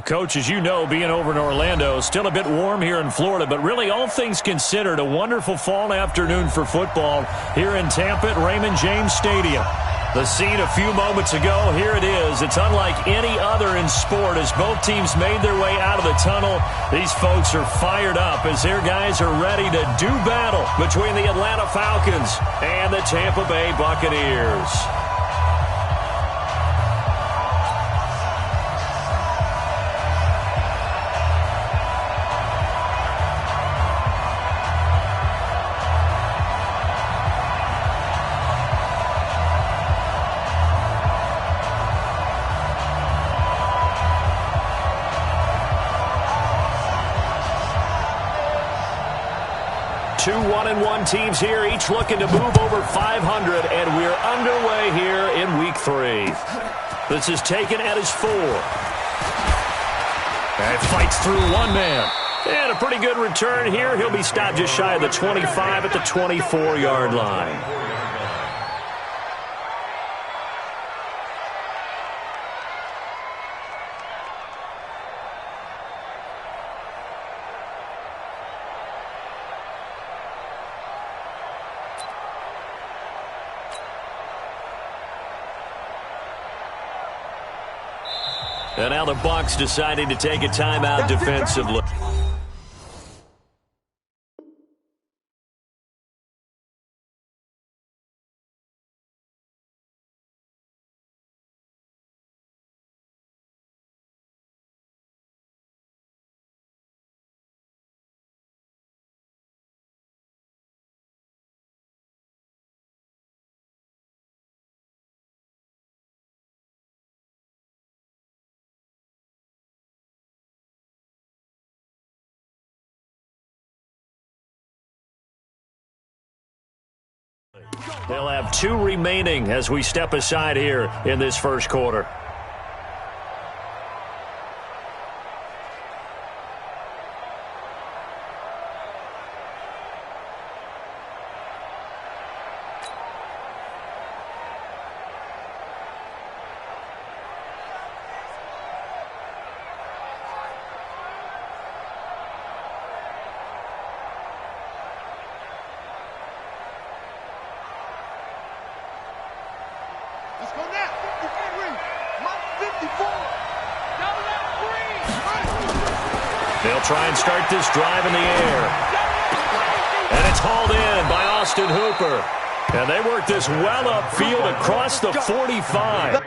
Coach, as you know, being over in Orlando, still a bit warm here in Florida, but really all things considered, a wonderful fall afternoon for football here in Tampa at Raymond James Stadium. The scene a few moments ago, here it is. It's unlike any other in sport as both teams made their way out of the tunnel. These folks are fired up as their guys are ready to do battle between the Atlanta Falcons and the Tampa Bay Buccaneers. Two 1-1 teams here, each looking to move over 500, and we're underway here in Week 3. This is taken at his 4. And fights through one man. And a pretty good return here. He'll be stopped just shy of the 25 at the 24-yard line. And now the Bucs deciding to take a timeout defensively. They'll have 2 remaining as we step aside here in this first quarter. They'll try and start this drive in the air. And it's hauled in by Austin Hooper. And they work this well upfield across the 45.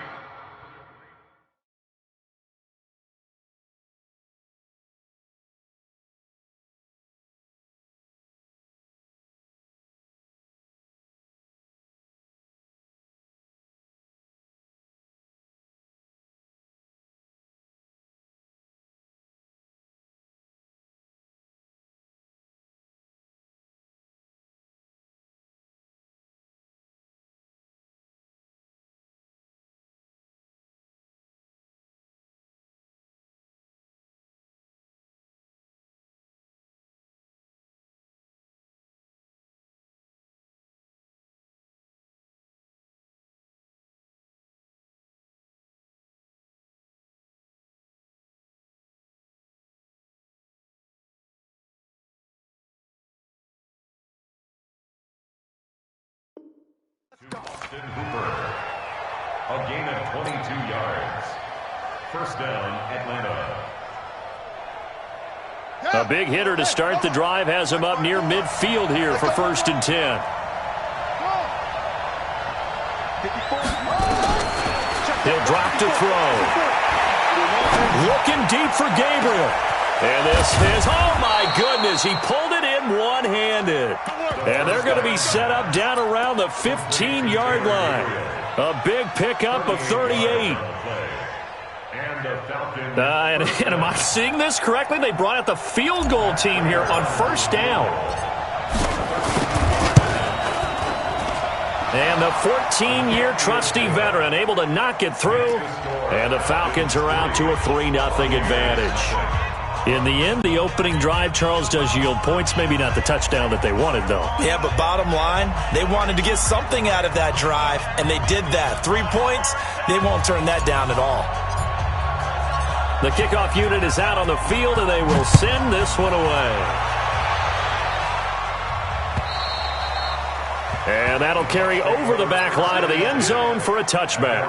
Austin Hooper. A gain of 22 yards. First down, Atlanta. A big hitter to start the drive has him up near midfield here for 1st and 10. He'll drop to throw. Looking deep for Gabriel. And this is, oh my goodness, he pulled it in one-handed. And they're going to be set up down around the 15-yard line. A big pickup of 38. And am I seeing this correctly? They brought out the field goal team here on 1st down. And the 14-year trusty veteran able to knock it through. And the Falcons are out to a 3-0 advantage. In the end, the opening drive, Charles, does yield points. Maybe not the touchdown that they wanted, though. Yeah, but bottom line, they wanted to get something out of that drive, and they did that. 3 points, they won't turn that down at all. The kickoff unit is out on the field, and they will send this one away. And that'll carry over the back line of the end zone for a touchback.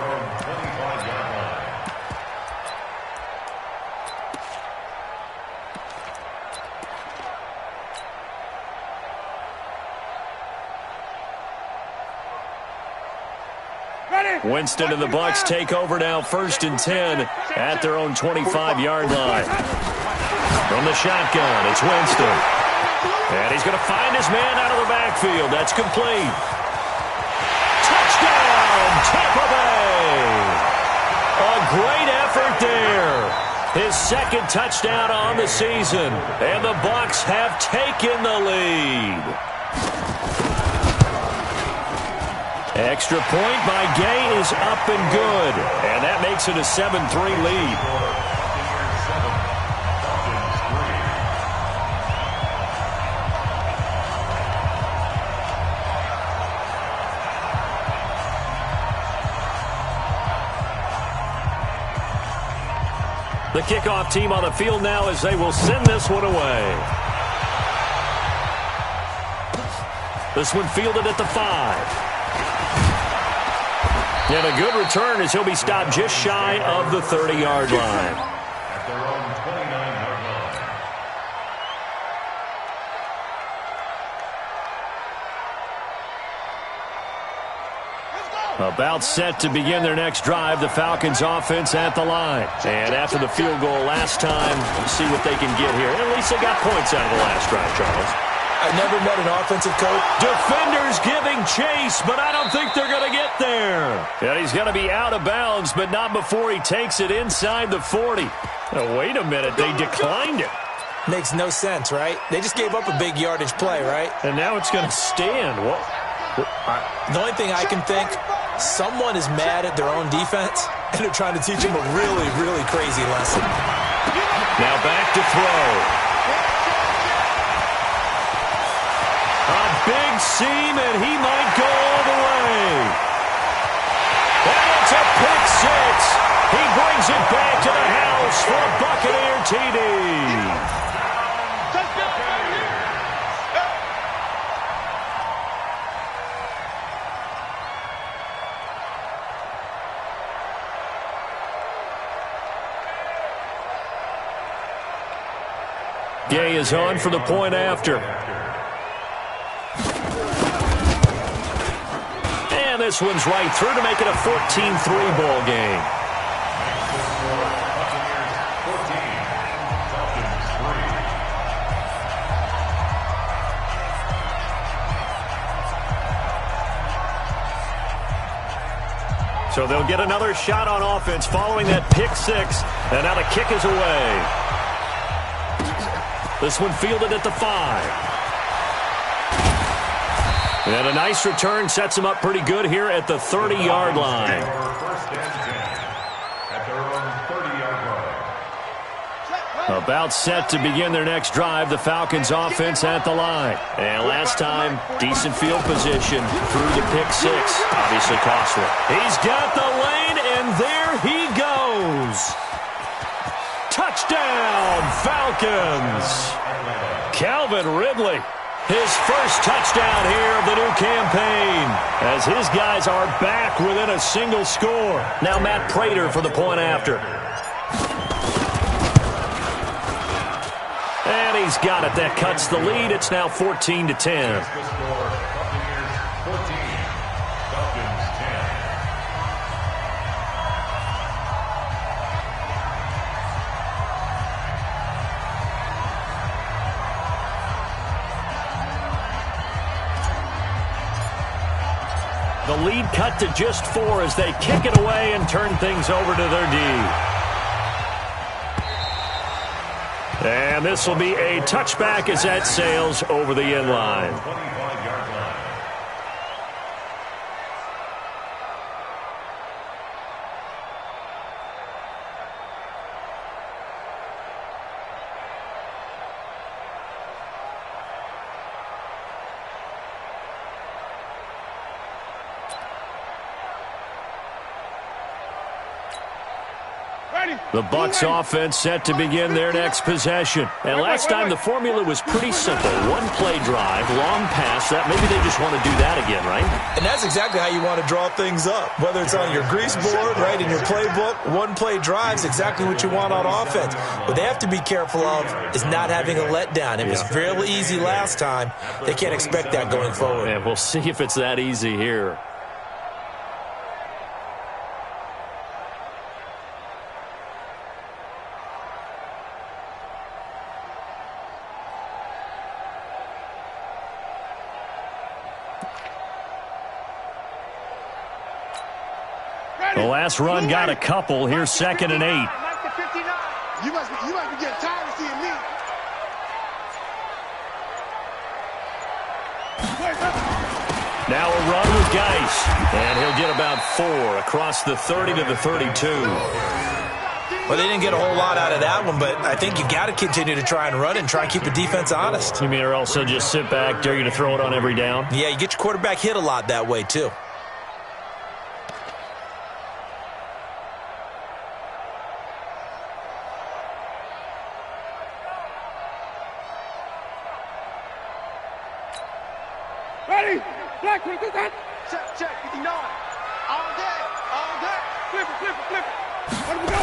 Winston and the Bucs take over now, 1st and 10 at their own 25-yard line. From the shotgun, it's Winston. And he's going to find his man out of the backfield. That's complete. Touchdown, Tampa Bay! A great effort there. His 2nd touchdown on the season. And the Bucs have taken the lead. Extra point by Gay is up and good. And that makes it a 7-3 lead. The kickoff team on the field now as they will send this one away. This one fielded at the 5. And a good return as he'll be stopped just shy of the 30-yard line. At their own 29-yard line. About set to begin their next drive, the Falcons offense at the line. And after the field goal last time, we'll see what they can get here. At least they got points out of the last drive, Charles. I never met an offensive coach. Defenders giving chase, but I don't think they're going to get there. And he's going to be out of bounds, but not before he takes it inside the 40. Oh, wait a minute. They declined it. Makes no sense, right? They just gave up a big yardage play, right? And now it's going to stand. What? The only thing I can think, someone is mad at their own defense, and they're trying to teach them a really, really crazy lesson. Now back to throw. A big seam, and he might go all the way. And it's a pick 6. He brings it back to the house for a Buccaneer TD. Gay is on for the point after. And this one's right through to make it a 14-3 ball game. So they'll get another shot on offense following that pick 6. And now the kick is away. This one fielded at the 5. And a nice return sets him up pretty good here at the 30-yard line. About set to begin their next drive, the Falcons offense at the line. And last time, decent field position through the pick 6. Obviously costly. He's got the lane, and there he goes. Touchdown, Falcons. Calvin Ridley. His first touchdown here of the new campaign as his guys are back within a single score. Now Matt Prater for the point after. And he's got it. That cuts the lead. It's now 14-10. The lead cut to just 4 as they kick it away and turn things over to their D. And this will be a touchback as that sails over the end line. Ready. The Bucs offense set to begin their next possession. And last time the formula was pretty simple. One-play drive, long pass. That maybe they just want to do that again, right? And that's exactly how you want to draw things up. Whether it's on your grease board, right, in your playbook, one-play drive is exactly what you want on offense. What they have to be careful of is not having a letdown. It was fairly easy last time. They can't expect that going forward. And we'll see if it's that easy here. The last run got a couple. Here's 2nd and 8. You must be getting tired of seeing me. Now a run with Geis. And he'll get about 4 across the 30 to the 32. Well, they didn't get a whole lot out of that one, but I think you got to continue to try and run and try and keep the defense honest. You mean or else they'll just sit back, dare you to throw it on every down? Yeah, you get your quarterback hit a lot that way, too. Ready? Black, what is that? Check, 59. All day. Flip it. Let him go.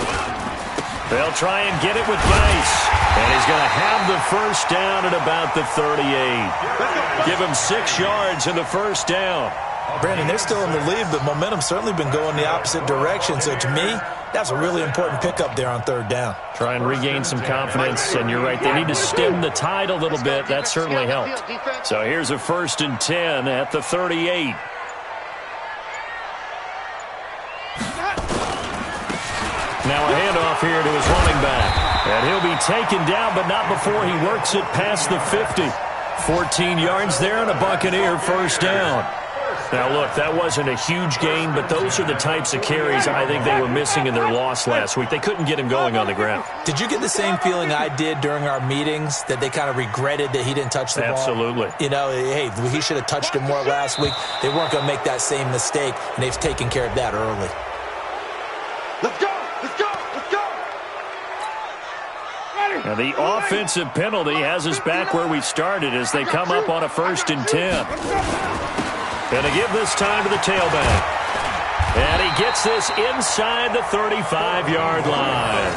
They'll try and get it with Geis. And he's going to have the first down at about the 38. Give him 6 yards in the first down. Brandon, they're still in the lead, but momentum's certainly been going the opposite direction. So to me, that's a really important pickup there on 3rd down. Try and regain some confidence, and you're right, they need to stem the tide a little bit. That certainly helped. So here's a 1st and 10 at the 38. Now a handoff here to his running back. And he'll be taken down, but not before he works it past the 50. 14 yards there and a Buccaneer first down. Now, look, that wasn't a huge gain, but those are the types of carries I think they were missing in their loss last week. They couldn't get him going on the ground. Did you get the same feeling I did during our meetings, that they kind of regretted that he didn't touch the ball? Absolutely. You know, hey, he should have touched it more last week. They weren't going to make that same mistake, and they've taken care of that early. Let's go. Now, the offensive penalty has us back where we started as they come up on a 1st and 10. Going to give this time to the tailback. And he gets this inside the 35-yard line.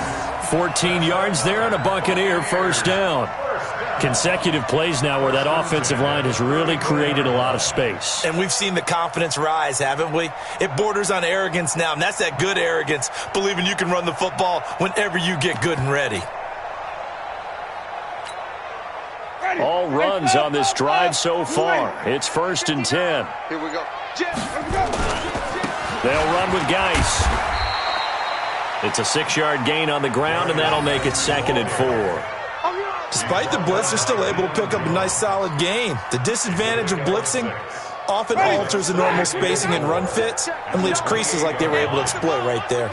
14 yards there and a Buccaneer first down. Consecutive plays now where that offensive line has really created a lot of space. And we've seen the confidence rise, haven't we? It borders on arrogance now, and that's that good arrogance, believing you can run the football whenever you get good and ready. All runs on this drive so far. It's 1st and 10. Here we go. They'll run with Geis. It's a 6-yard gain on the ground, and that'll make it 2nd and 4. Despite the blitz, they're still able to pick up a nice, solid gain. The disadvantage of blitzing often alters the normal spacing and run fits and leaves creases like they were able to exploit right there.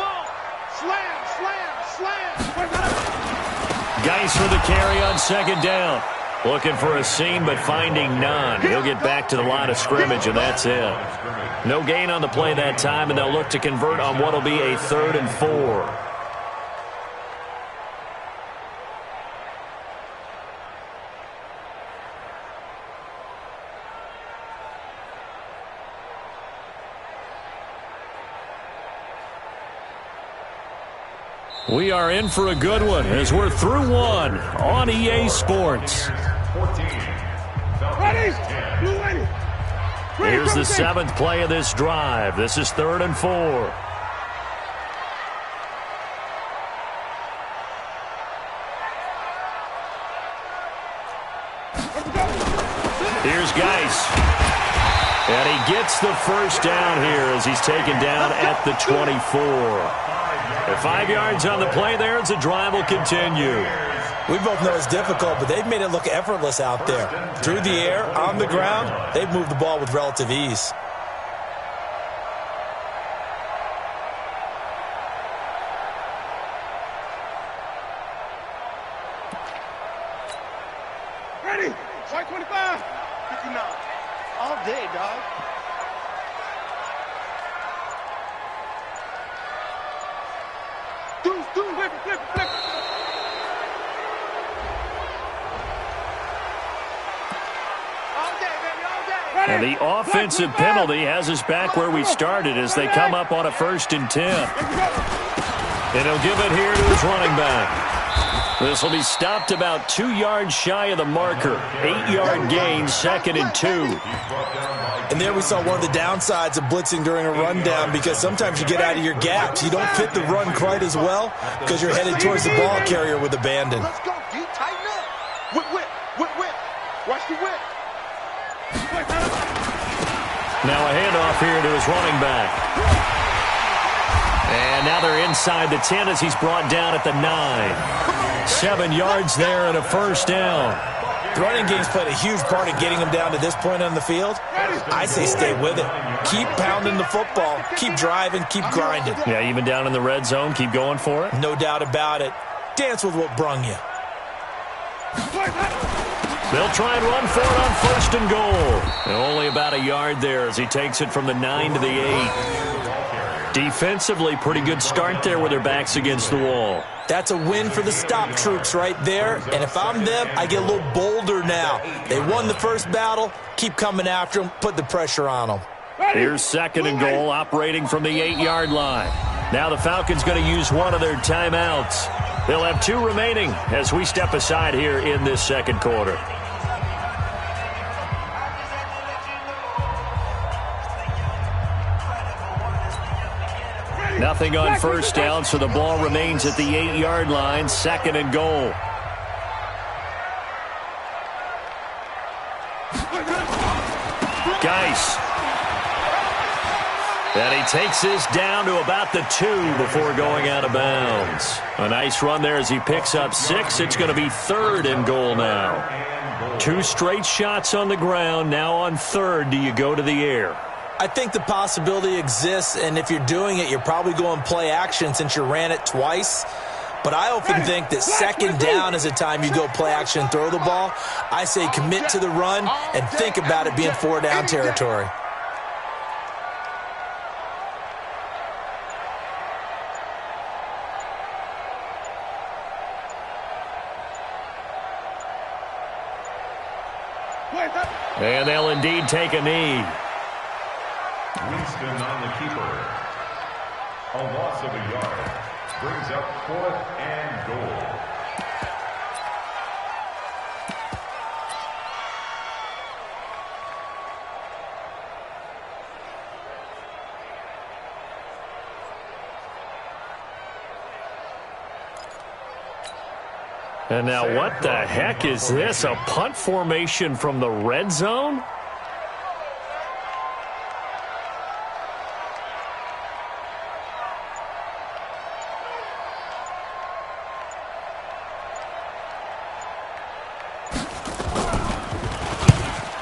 Geis for the carry on 2nd down. Looking for a seam, but finding none. He'll get back to the line of scrimmage, and that's it. No gain on the play that time, and they'll look to convert on what will be a 3rd and 4. We are in for a good one as we're through one on EA Sports. Here's the 7th play of this drive. This is 3rd and 4. Here's Geis. And he gets the first down here as he's taken down at the 24. 5 yards on the play there as the drive will continue. We both know it's difficult, but they've made it look effortless out there. Through the air, on the ground, they've moved the ball with relative ease. Ready? Strike 25. 59. All day, dog. Flip it, flip it. All day, baby, all day. And the offensive penalty has us back where we started as they come up on a 1st and 10. And he'll give it here to his running back. This will be stopped about 2 yards shy of the marker. 8-yard gain, 2nd and 2. And there we saw one of the downsides of blitzing during a rundown, because sometimes you get out of your gaps. You don't fit the run quite as well because you're headed towards the ball carrier with abandon. Let's go, D. Tighten up. Whip, whip, whip, whip. Watch the whip. Now a handoff here to his running back. And now they're inside the 10 as he's brought down at the 9. 7 yards there and a 1st down. The running game's played a huge part in getting him down to this point on the field. I say stay with it. Keep pounding the football. Keep driving. Keep grinding. Yeah, even down in the red zone, keep going for it. No doubt about it. Dance with what brung you. They'll try and run for it on 1st and goal. And only about a yard there as he takes it from the 9 to the 8. Defensively, pretty good start there with their backs against the wall. That's a win for the stop troops right there. And if I'm them, I get a little bolder now. They won the first battle. Keep coming after them. Put the pressure on them. Here's 2nd and goal, operating from the 8-yard line. Now the Falcons going to use one of their timeouts. They'll have 2 remaining as we step aside here in this 2nd quarter. Nothing on 1st down, so the ball remains at the 8-yard line, 2nd and goal. Geis. And he takes this down to about the 2 before going out of bounds. A nice run there as he picks up 6. It's going to be 3rd and goal now. 2 straight shots on the ground. Now on 3rd, do you go to the air? I think the possibility exists, and if you're doing it, you're probably going play action since you ran it twice. But I often think that 2nd down is a time you go play action and throw the ball. I say commit to the run and think about it being 4-down territory. And they'll indeed take a knee. Winston on the keeper. A loss of a yard. Brings up 4th and goal. And now what the heck is this? A punt formation from the red zone?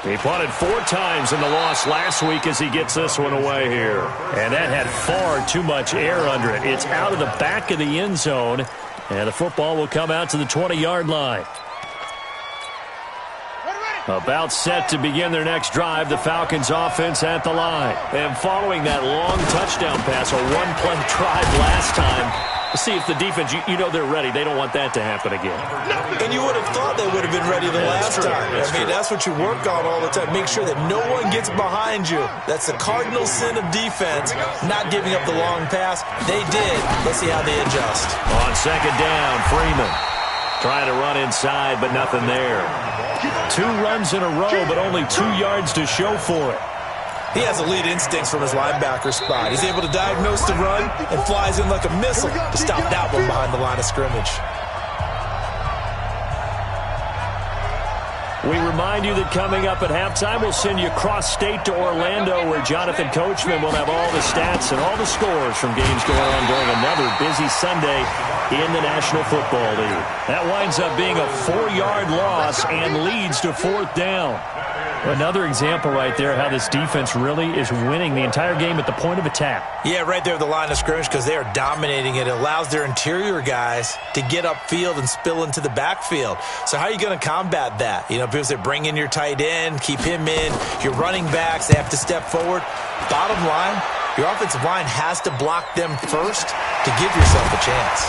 He punted 4 times in the loss last week as he gets this one away here. And that had far too much air under it. It's out of the back of the end zone. And the football will come out to the 20-yard line. About set to begin their next drive, the Falcons offense at the line. And following that long touchdown pass, a one-play drive last time, see if the defense, you know they're ready. They don't want that to happen again. And you would have thought they would have been ready the last time. That's what you work on all the time. Make sure that no one gets behind you. That's the cardinal sin of defense, not giving up the long pass. They did. Let's see how they adjust. On 2nd down, Freeman trying to run inside, but nothing there. 2 runs in a row, but only 2 yards to show for it. He has elite instincts from his linebacker spot. He's able to diagnose the run and flies in like a missile to stop that one behind the line of scrimmage. We remind you that coming up at halftime, we'll send you cross-state to Orlando, where Jonathan Coachman will have all the stats and all the scores from games going on during another busy Sunday in the National Football League. That winds up being a 4-yard loss and leads to 4th down. Another example right there how this defense really is winning the entire game at the point of attack. Yeah, right there at the line of scrimmage because they are dominating it. It allows their interior guys to get upfield and spill into the backfield. So how are you going to combat that? You know, people say bring in your tight end, keep him in. Your running backs, they have to step forward. Bottom line, your offensive line has to block them first to give yourself a chance.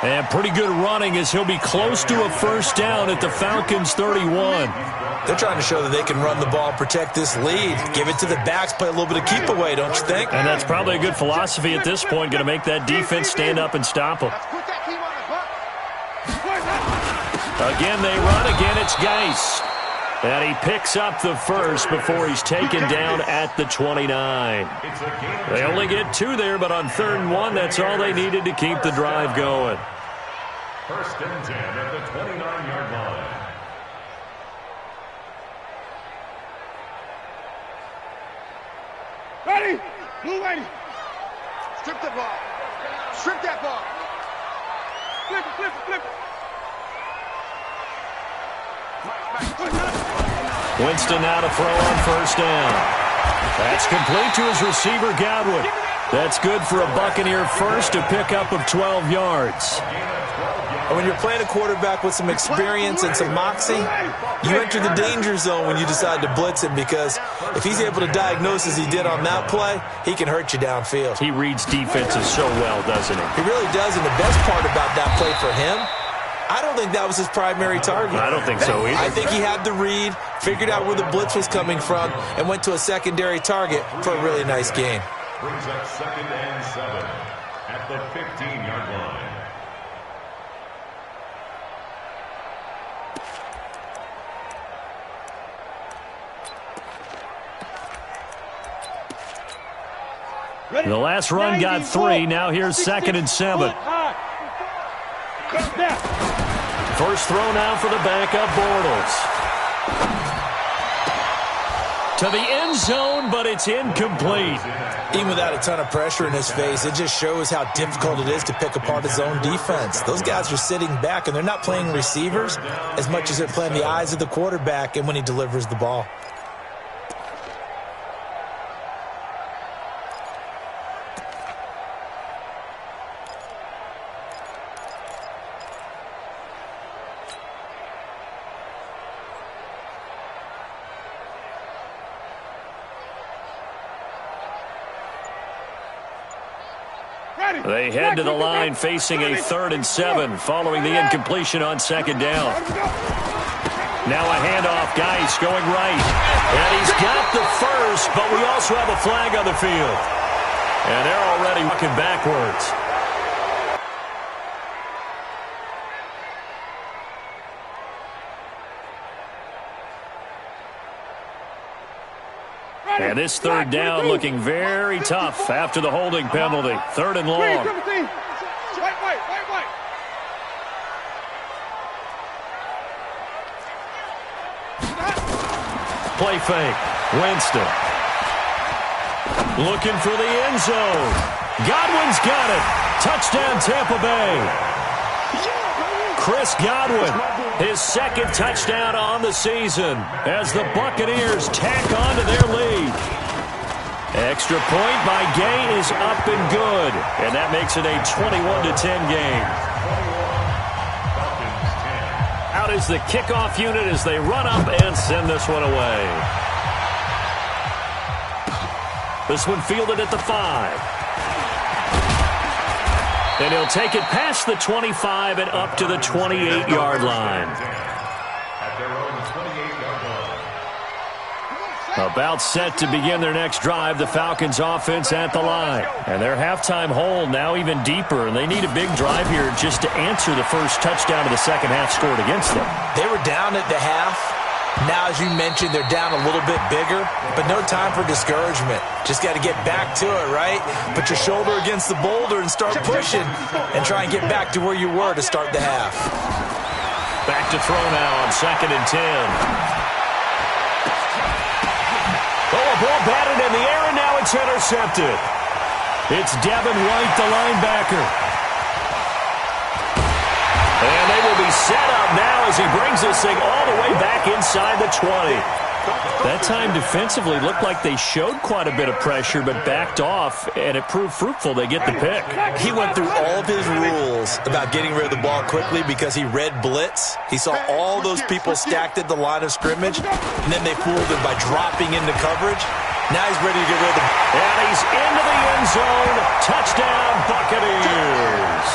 And pretty good running as he'll be close to a first down at the Falcons' 31. They're trying to show that they can run the ball and protect this lead. Give it to the backs, play a little bit of keep away, don't you think? And that's probably a good philosophy at this point, going to make that defense stand up and stop them. Again, they run. Again, it's Geist. And he picks up the first before he's taken down at the 29. They only get 2 there, but on 3rd and 1, that's all they needed to keep the drive going. 1st and 10 at the 29-yard line. Ready? Blue ready. Strip that ball. Strip that ball. Flip it, flip it, flip it. Winston now to throw on 1st down. That's complete to his receiver, Godwin. That's good for a Buccaneer first, a pickup of 12 yards. And when you're playing a quarterback with some experience and some moxie, you enter the danger zone when you decide to blitz him, because if he's able to diagnose as he did on that play, he can hurt you downfield. He reads defenses so well, doesn't he? He really does, and the best part about that play for him, I don't think that was his primary target. I don't think so either. I think he had the read, figured out where the blitz was coming from, and went to a secondary target for a really nice gain. Brings up 2nd and 7 at the 15-yard line. The last run got 3. Now here's 2nd and 7. First throw now for the backup, Bortles. To the end zone, but it's incomplete. Even without a ton of pressure in his face, it just shows how difficult it is to pick apart his own defense. Those guys are sitting back, and they're not playing receivers as much as they're playing the eyes of the quarterback and when he delivers the ball. They head to the line facing a 3rd and 7 following the incompletion on 2nd down. Now a handoff, Geist going right. And he's got the first, but we also have a flag on the field. And they're already walking backwards. And this 3rd down looking very tough after the holding penalty. 3rd and long. Play fake. Winston. Looking for the end zone. Godwin's got it. Touchdown, Tampa Bay. Chris Godwin, his 2nd touchdown on the season as the Buccaneers tack on to their lead. Extra point by Gay is up and good, and that makes it a 21-10 game. Out is the kickoff unit as they run up and send this one away. This one fielded at the 5. And he'll take it past the 25 and up to the 28-yard line. About set to begin their next drive, the Falcons offense at the line. And their halftime hole now even deeper, and they need a big drive here just to answer the first touchdown of the second half scored against them. They were down at the half. Now, as you mentioned, they're down a little bit bigger, but no time for discouragement. Just got to get back to it, right? Put your shoulder against the boulder and start pushing and try and get back to where you were to start the half. Back to throw now on 2nd and 10. Oh, a ball batted in the air, and now it's intercepted. It's Devin White, the linebacker. And they will be set up now as he brings this thing all the way back inside the 20. That time defensively looked like they showed quite a bit of pressure but backed off, and it proved fruitful. They get the pick. He went through all of his rules about getting rid of the ball quickly because he read blitz. He saw all those people stacked at the line of scrimmage, and then they fooled him by dropping into coverage. Now he's ready to get rid of the ball. And he's into the end zone. Touchdown, Buccaneers.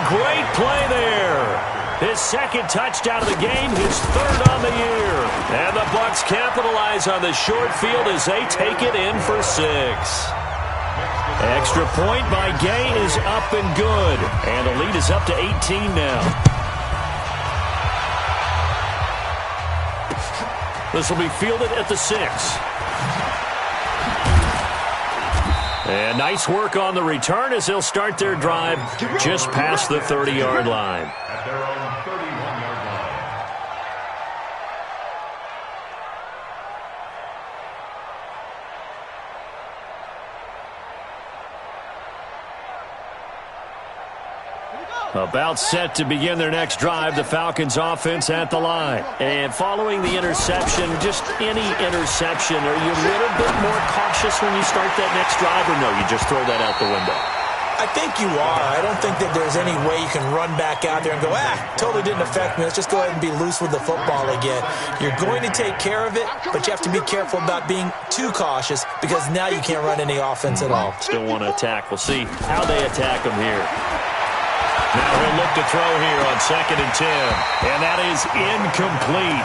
great play there. His second touchdown of the game, his third on the year. And the Bucs capitalize on the short field as they take it in for 6. Extra point by Gay is up and good. And the lead is up to 18 now. This will be fielded at the 6. And nice work on the return as they'll start their drive just past the 30-yard line. At their own 31-yard line. About set to begin their next drive, the Falcons offense at the line. And following the interception, just any interception, are you a little bit more cautious when you start that next drive, or no, you just throw that out the window? I think you are. I don't think that there's any way you can run back out there and go, totally didn't affect me. Let's just go ahead and be loose with the football again. You're going to take care of it, but you have to be careful about being too cautious because now you can't run any offense at all. Still want to attack. We'll see how they attack them here. Now he'll look to throw here on 2nd and 10. And that is incomplete.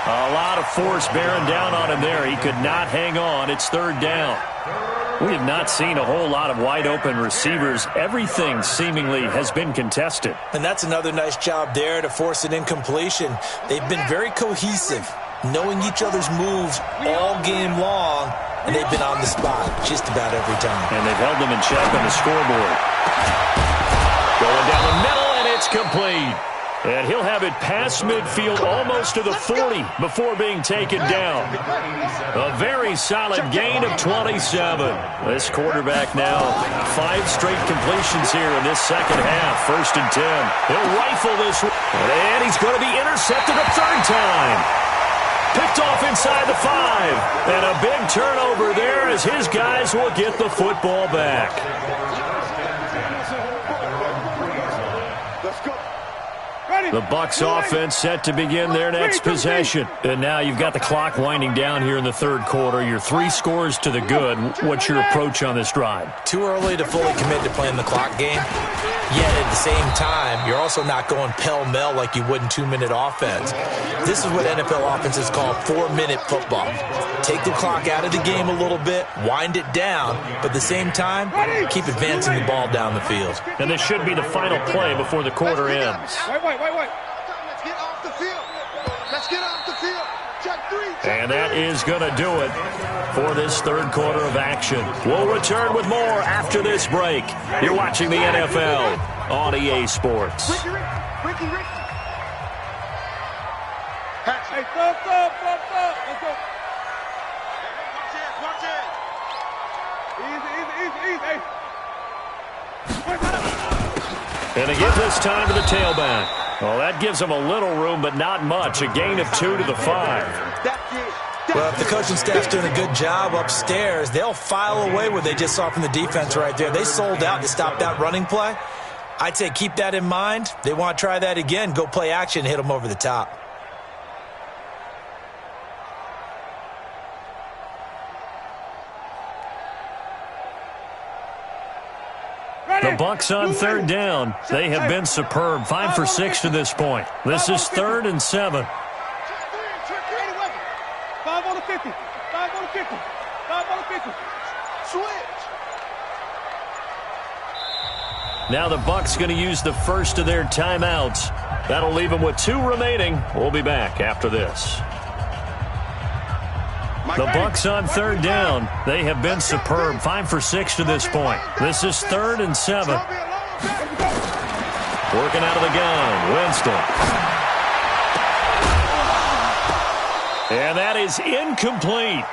A lot of force bearing down on him there. He could not hang on. It's 3rd down. We have not seen a whole lot of wide-open receivers. Everything seemingly has been contested. And that's another nice job there to force an incompletion. They've been very cohesive, knowing each other's moves all game long, and they've been on the spot just about every time. And they've held them in check on the scoreboard. Going down the middle, and it's complete. And he'll have it past midfield almost to the 40 before being taken down. A very solid gain of 27. This quarterback now 5 straight completions here in this second half. 1st and 10. He'll rifle this one. And he's going to be intercepted a 3rd time. Picked off inside the 5. And a big turnover there as his guys will get the football back. The Bucs offense set to begin their next possession. And now you've got the clock winding down here in the 3rd quarter. You're 3 scores to the good. What's your approach on this drive? Too early to fully commit to playing the clock game. Yet at the same time, you're also not going pell-mell like you would in 2-minute offense. This is what NFL offenses call 4-minute football. Take the clock out of the game a little bit, wind it down, but at the same time, keep advancing the ball down the field. And this should be the final play before the quarter ends. Wait. Let's get off the field. Let's get off the field. Check 3. And that is going to do it for this 3rd quarter of action. We'll return with more after this break. You're watching the NFL on EA Sports. Ricky. Hey, stop. Let's go. Watch it. Easy. And they give this time to the tailback. Well, that gives them a little room, but not much. A gain of 2 to the 5. Well, if the coaching staff's doing a good job upstairs, they'll file away what they just saw from the defense right there. They sold out to stop that running play. I'd say keep that in mind. They want to try that again. Go play action, hit them over the top. The Bucs on 3rd down. They have been superb. 5 for 6 to this point. This is 3rd and 7. 5 on the 50. 5 on the 50. 5 on the 50. Switch. Now the Bucs going to use the first of their timeouts. That'll leave them with 2 remaining. We'll be back after this. The Bucs on 3rd down. They have been superb. 5 for 6 to this point. This is 3rd and 7. Working out of the gun. Winston. And that is incomplete.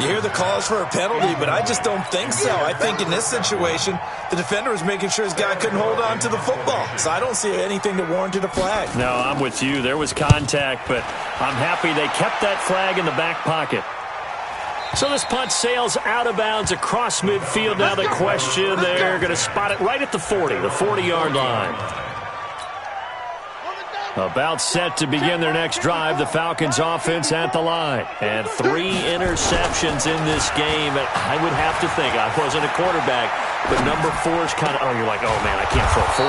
You hear the calls for a penalty, but I just don't think so. I think in this situation, the defender was making sure his guy couldn't hold on to the football. So I don't see anything that warranted a flag. No, I'm with you. There was contact, but I'm happy they kept that flag in the back pocket. So this punt sails out of bounds across midfield. Now the question, they're going to spot it right at the 40, the 40-yard line. About set to begin their next drive, the Falcons offense at the line. And 3 interceptions in this game. And I would have to think, I wasn't a quarterback, but number 4 is kind of, you're like, oh, man, I can't throw 4.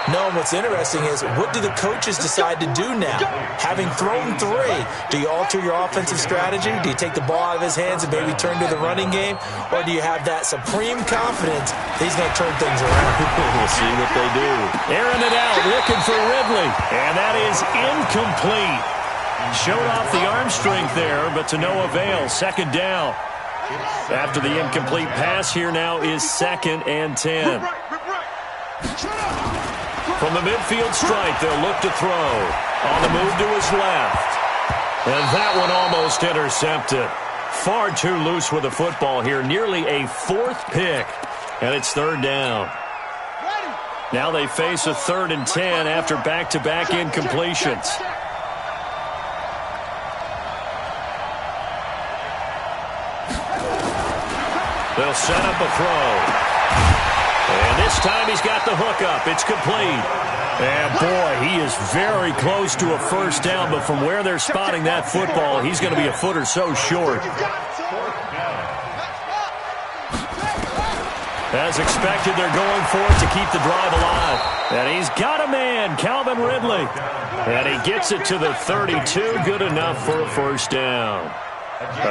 No, and what's interesting is, what do the coaches decide to do now? Having thrown 3, do you alter your offensive strategy? Do you take the ball out of his hands and maybe turn to the running game? Or do you have that supreme confidence that he's going to turn things around? We'll see what they do. Airing it out, looking for Ridley. And that is incomplete. Showed off the arm strength there, but to no avail. Second down. After the incomplete pass, here now is 2nd and 10. From the midfield stripe, they'll look to throw. On the move to his left. And that one almost intercepted. Far too loose with the football here. Nearly a 4th pick. And it's 3rd down. Now they face a 3rd and 10 after back-to-back incompletions. They'll set up a throw. And this time he's got the hook up. It's complete. And, boy, he is very close to a first down, but from where they're spotting that football, he's going to be a foot or so short. As expected, they're going for it to keep the drive alive. And he's got a man, Calvin Ridley. And he gets it to the 32, good enough for a first down.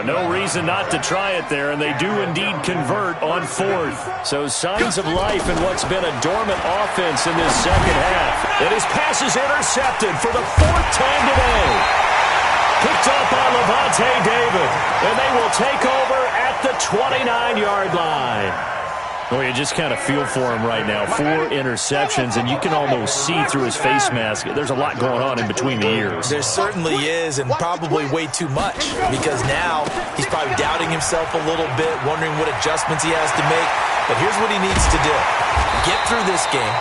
No reason not to try it there, and they do indeed convert on 4th. So signs of life in what's been a dormant offense in this second half. And his pass is intercepted for the 4th time today. Picked up by Levante David, and they will take over at the 29-yard line. Well, you just kind of feel for him right now. 4 interceptions, and you can almost see through his face mask. There's a lot going on in between the ears. There certainly is, and probably way too much, because now he's probably doubting himself a little bit, wondering what adjustments he has to make. But here's what he needs to do. Get through this game,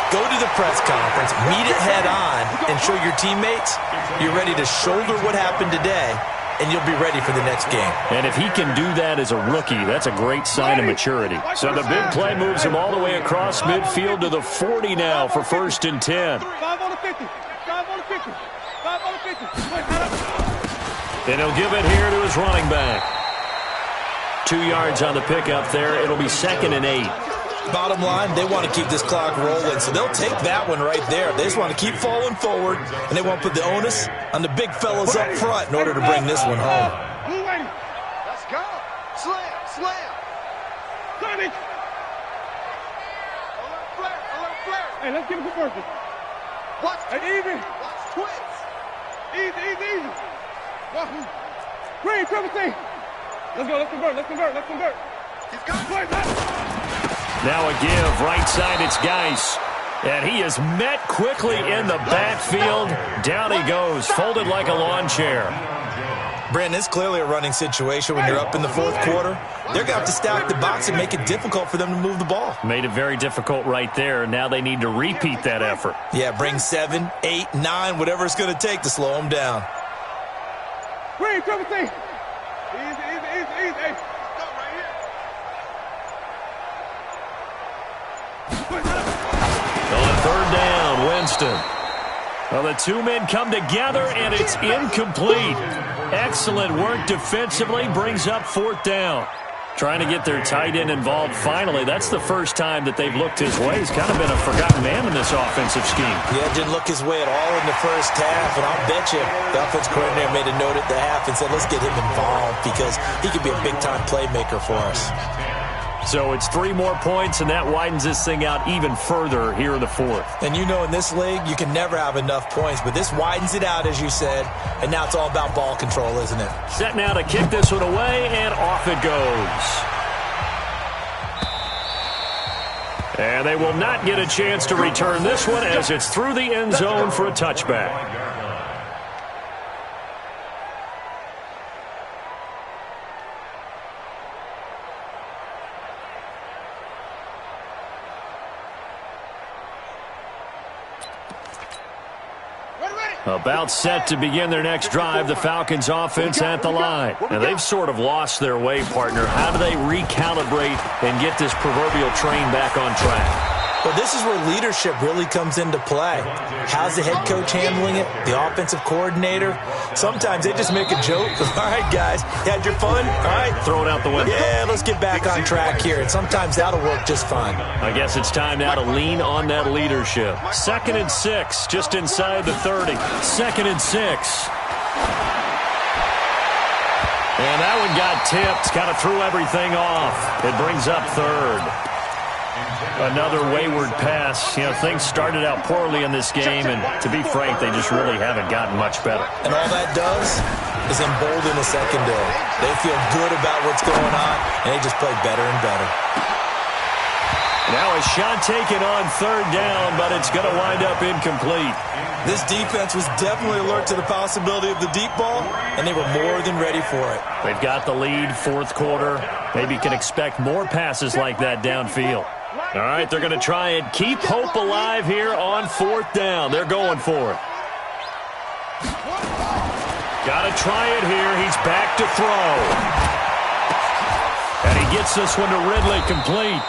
go to the press conference, meet it head on, and show your teammates you're ready to shoulder what happened today, and you'll be ready for the next game. And if he can do that as a rookie, that's a great sign of maturity. So the big play moves him all the way across midfield to the 40 now for 1st and 10. 5 on the 50. 5 on the 50. 5 on the 50. And he'll give it here to his running back. 2 yards on the pickup there. It'll be 2nd and 8. Bottom line, they want to keep this clock rolling, so they'll take that one right there. They just want to keep falling forward, and they want to put the onus on the big fellas up front in order to bring this one home. Let's go. Slam, slam. Alert flare. Hey, let's get him converted. Watch. Hey, easy. Watch twins. Easy. Watch. Green, triple C. Let's go, let's convert. He's got it. Now a give, right side, it's Geis. And he is met quickly in the backfield. Down he goes, folded like a lawn chair. Brandon, it's clearly a running situation when you're up in the 4th quarter. They're going to have to stack the box and make it difficult for them to move the ball. Made it very difficult right there. Now they need to repeat that effort. Yeah, bring 7, 8, 9, whatever it's going to take to slow them down. Green, triple C. Easy. Hey, go right here. On 3rd down, Winston. Well, the 2 men come together, and it's incomplete. Excellent work defensively, brings up 4th down. Trying to get their tight end involved finally. That's the first time that they've looked his way. He's kind of been a forgotten man in this offensive scheme. Yeah, didn't look his way at all in the first half, and I'll bet you the offensive coordinator made a note at the half and said, let's get him involved because he could be a big-time playmaker for us. So it's 3 more points, and that widens this thing out even further here in the 4th. And you know in this league, you can never have enough points, but this widens it out, as you said, and now it's all about ball control, isn't it? Set now to kick this one away, and off it goes. And they will not get a chance to return this one as it's through the end zone for a touchback. About set to begin their next drive, the Falcons offense at the line. And they've sort of lost their way, partner. How do they recalibrate and get this proverbial train back on track? Well, this is where leadership really comes into play. How's the head coach handling it? The offensive coordinator? Sometimes they just make a joke. All right, guys, you had your fun? All right. Throw it out the window. Yeah, let's get back on track here. And sometimes that'll work just fine. I guess it's time now to lean on that leadership. 2nd and 6, just inside the 30. 2nd and 6. And that one got tipped, kind of threw everything off. It brings up 3rd. Another wayward pass. You know, things started out poorly in this game, and to be frank, they just really haven't gotten much better. And all that does is embolden the secondary. They feel good about what's going on, and they just play better and better. Now a shot taken on 3rd down, but it's going to wind up incomplete. This defense was definitely alert to the possibility of the deep ball, and they were more than ready for it. They've got the lead, 4th quarter. Maybe can expect more passes like that downfield. All right, they're going to try and keep hope alive here on 4th down. They're going for it. Got to try it here. He's back to throw. And he gets this one to Ridley complete.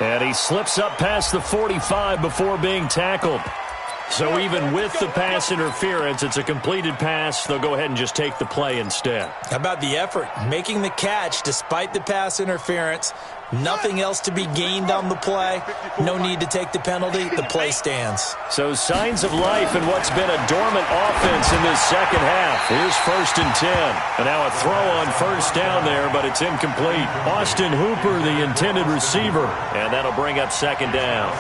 And he slips up past the 45 before being tackled. So even with the pass interference, it's a completed pass. They'll go ahead and just take the play instead. How about the effort? Making the catch despite the pass interference. Nothing else to be gained on the play. No need to take the penalty. The play stands. So signs of life in what's been a dormant offense in this second half. Here's 1st and 10. And now a throw on 1st down there, but it's incomplete. Austin Hooper, the intended receiver. And that'll bring up 2nd down.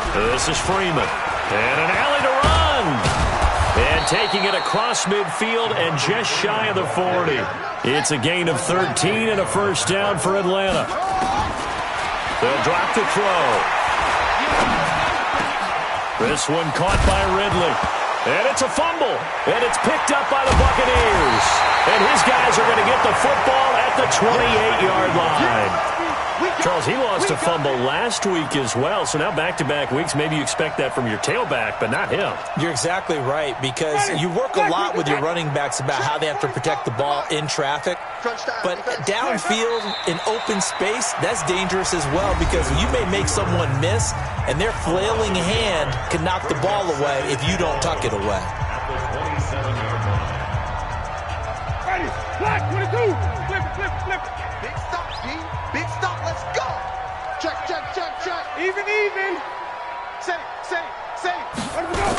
This is Freeman. And an alley to run. And taking it across midfield and just shy of the 40. It's a gain of 13 and a 1st down for Atlanta. They'll drop the throw. This one caught by Ridley. And it's a fumble. And it's picked up by the Buccaneers. And his guys are going to get the football at the 28-yard line. Charles, he lost a fumble last week as well, so now back-to-back weeks, maybe you expect that from your tailback, but not him. You're exactly right, because you work a lot with your running backs about how they have to protect the ball in traffic, but downfield in open space, that's dangerous as well, because you may make someone miss, and their flailing hand can knock the ball away if you don't tuck it away. Ready, black, 22, flip it. Big stop, D, big stop, let's go. Check. Even. Say. Where do we go?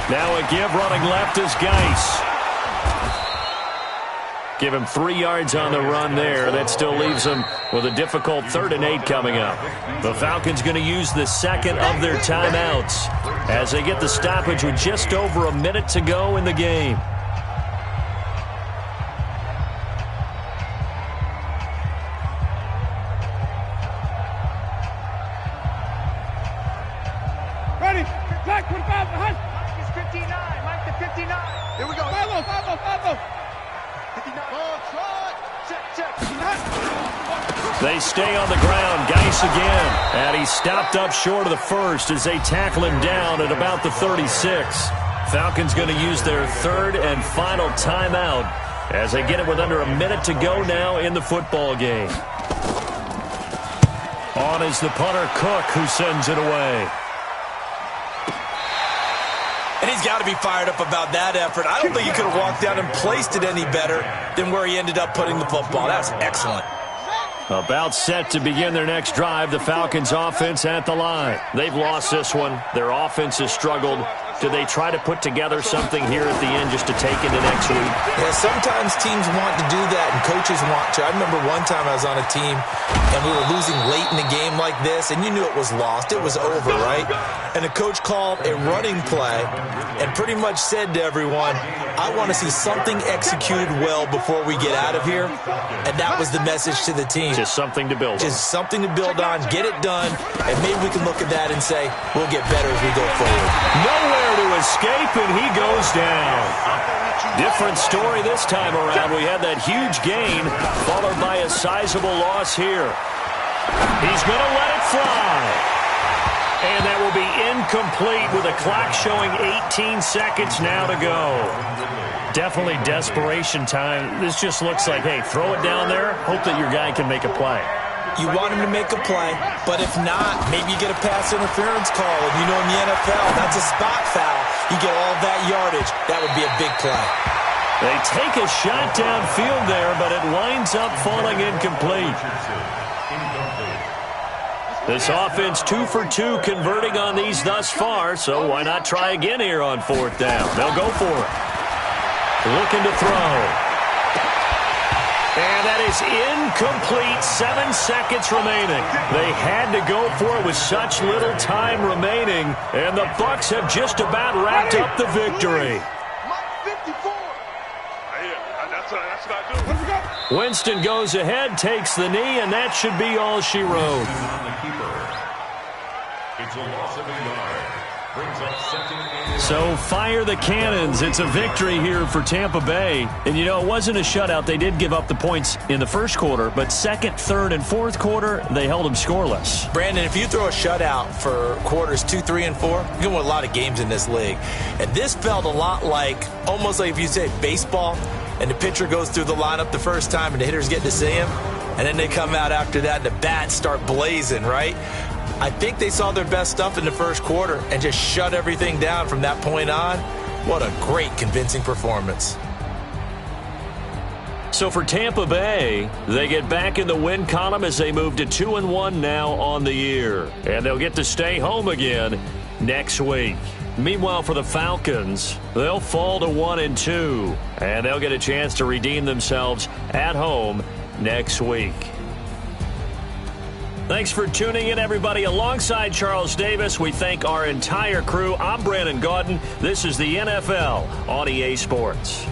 Now a give running left is Geis. Give him 3 yards on the run there. That still leaves him with a difficult 3rd and 8 coming up. The Falcons going to use the 2nd of their timeouts as they get the stoppage with just over a minute to go in the game. Ready, black, 25, behind. Mike is 59, Mike the 59. Here we go. Follow. 59. Check. They stay on the ground. Geis again. And he's stopped up short of the 1st as they tackle him down at about the 36. Falcons going to use their 3rd and final timeout as they get it with under a minute to go now in the football game. On is the punter, Cook, who sends it away. And he's got to be fired up about that effort. I don't think he could have walked down and placed it any better than where he ended up putting the football. That's excellent. About set to begin their next drive, the Falcons offense at the line. They've lost this one. Their offense has struggled. Do they try to put together something here at the end just to take into next week? Yeah, sometimes teams want to do that and coaches want to. I remember one time I was on a team and we were losing late in the game like this, and you knew it was lost. It was over, right? And the coach called a running play and pretty much said to everyone, I want to see something executed well before we get out of here. And that was the message to the team. Just something to build on. Just something to build on, get it done, and maybe we can look at that and say, we'll get better as we go forward. Nowhere to escape, and he goes down. Different story this time around. We had that huge gain, followed by a sizable loss here. He's going to let it fly. And that will be incomplete with the clock showing 18 seconds now to go. Definitely desperation time. This just looks like, hey, throw it down there, hope that your guy can make a play. You want him to make a play, but if not, maybe you get a pass interference call. And you know in the NFL, that's a spot foul. You get all that yardage. That would be a big play. They take a shot downfield there, but it winds up falling incomplete. This offense 2 for 2 converting on these thus far, so why not try again here on 4th down? They'll go for it. Looking to throw. And that is incomplete. 7 seconds remaining. They had to go for it with such little time remaining, and the Bucs have just about wrapped up the victory. Winston goes ahead, takes the knee, and that should be all she wrote. It's a loss of a yard. Brings up second and So fire the cannons. It's a victory here for Tampa Bay. And, you know, it wasn't a shutout. They did give up the points in the first quarter, but second, third, and fourth quarter, they held them scoreless. Brandon, if you throw a shutout for quarters 2, 3, and 4, you're going to win a lot of games in this league. And this felt a lot like, almost like if you say baseball, and the pitcher goes through the lineup the first time and the hitters get to see him, and then they come out after that and the bats start blazing, right? I think they saw their best stuff in the first quarter and just shut everything down from that point on. What a great, convincing performance. So for Tampa Bay, they get back in the win column as they move to 2-1 now on the year. And they'll get to stay home again next week. Meanwhile, for the Falcons, they'll fall to 1-2. And they'll get a chance to redeem themselves at home next week. Thanks for tuning in, everybody. Alongside Charles Davis, we thank our entire crew. I'm Brandon Gaudin. This is the NFL on EA Sports.